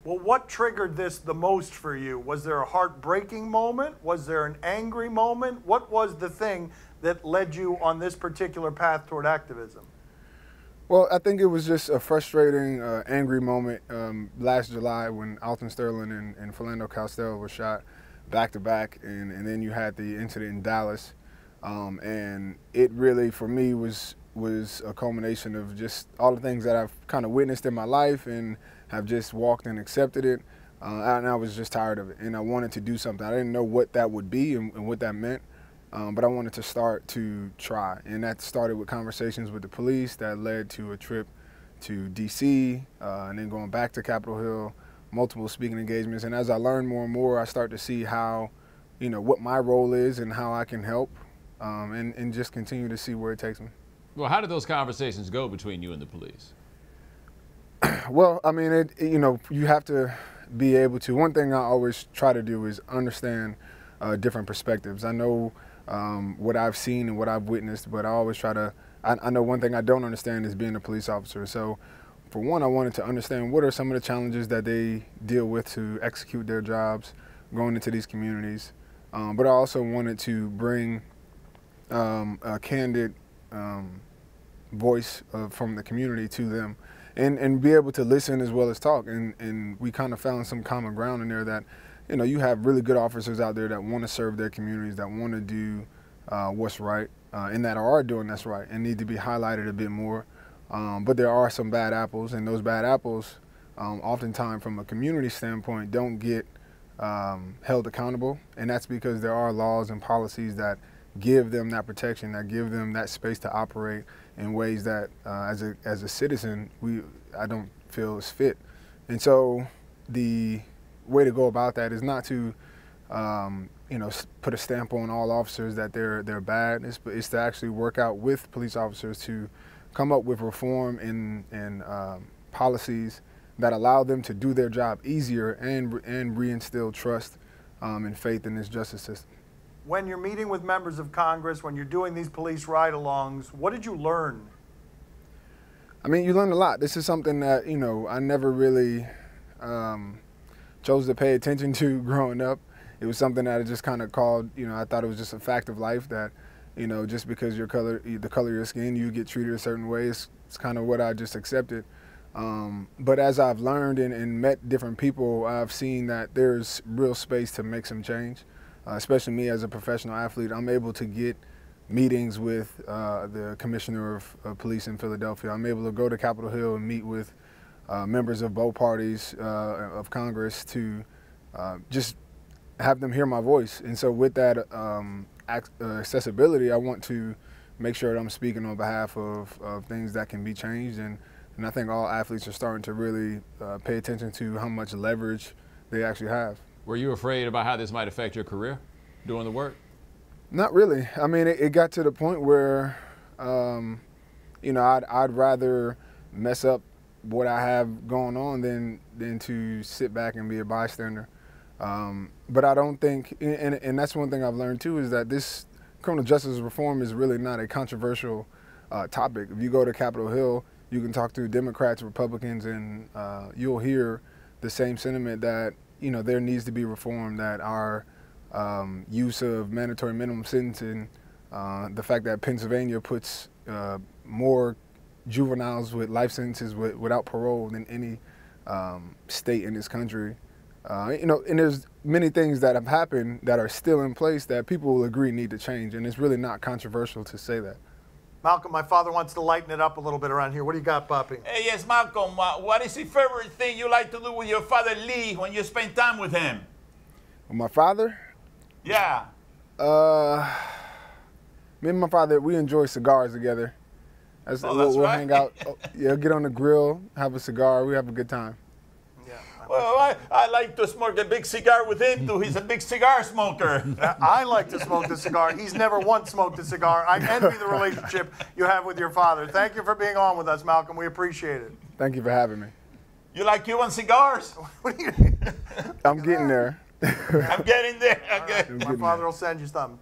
Well, what triggered this the most for you? Was there a heartbreaking moment? Was there an angry moment? What was the thing that led you on this particular path toward activism? Well, I think it was just a frustrating, angry moment last July when Alton Sterling and Philando Castile were shot back-to-back, and then you had the incident in Dallas. And it really, for me, was a culmination of just all the things that I've kind of witnessed in my life and have just walked and accepted it. And I was just tired of it, and I wanted to do something. I didn't know what that would be and what that meant. But I wanted to start to try, and that started with conversations with the police that led to a trip to D.C. And then going back to Capitol Hill, multiple speaking engagements. And as I learned more and more, I start to see how, what my role is and how I can help, and just continue to see where it takes me. Well, how did those conversations go between you and the police? Well, I mean, you have to be able to. One thing I always try to do is understand different perspectives. I know what I've seen and what I've witnessed, but I always try to, I know one thing I don't understand is being a police officer. So for one, I wanted to understand what are some of the challenges that they deal with to execute their jobs going into these communities. But I also wanted to bring a candid voice from the community to them and be able to listen as well as talk. And we kind of found some common ground in there that, you have really good officers out there that want to serve their communities, that want to do what's right, and that are doing that's right and need to be highlighted a bit more. But there are some bad apples, and those bad apples, oftentimes from a community standpoint, don't get held accountable. And that's because there are laws and policies that give them that protection, that give them that space to operate in ways that, as a citizen, I don't feel is fit. And so the way to go about that is not to, put a stamp on all officers that they're bad. It's to actually work out with police officers to come up with reform and policies that allow them to do their job easier and reinstill trust and faith in this justice system. When you're meeting with members of Congress, when you're doing these police ride-alongs, what did you learn? I mean, you learn a lot. This is something that, I never really chose to pay attention to growing up. It was something that I just kind of called, I thought it was just a fact of life that, just because the color of your skin, you get treated a certain way. It's kind of what I just accepted. But as I've learned and met different people, I've seen that there's real space to make some change. Especially me as a professional athlete, I'm able to get meetings with the commissioner of police in Philadelphia. I'm able to go to Capitol Hill and meet with members of both parties of Congress to just have them hear my voice. And so with that accessibility, I want to make sure that I'm speaking on behalf of things that can be changed. And I think all athletes are starting to really pay attention to how much leverage they actually have. Were you afraid about how this might affect your career doing the work? Not really. I mean, it got to the point where, I'd rather mess up what I have going on than to sit back and be a bystander. But I don't think, and that's one thing I've learned too, is that this criminal justice reform is really not a controversial topic. If you go to Capitol Hill, you can talk to Democrats, Republicans, and you'll hear the same sentiment that, there needs to be reform, that our use of mandatory minimum sentencing, the fact that Pennsylvania puts more juveniles with life sentences without parole than any state in this country. And there's many things that have happened that are still in place that people will agree need to change, and it's really not controversial to say that. Malcolm, my father wants to lighten it up a little bit around here. What do you got, Papi? Hey, yes, Malcolm, what is the favorite thing you like to do with your father, Lee, when you spend time with him? With my father? Yeah. Me and my father, we enjoy cigars together. That's we'll right. hang out, get on the grill, have a cigar, we have a good time. Well, I like to smoke a big cigar with him, too. He's a big cigar smoker. I like to smoke the cigar. He's never once smoked a cigar. I envy the relationship you have with your father. Thank you for being on with us, Malcolm. We appreciate it. Thank you for having me. You like Cuban cigars? What do you I'm getting there. I'm getting there. Right. My father will send you some.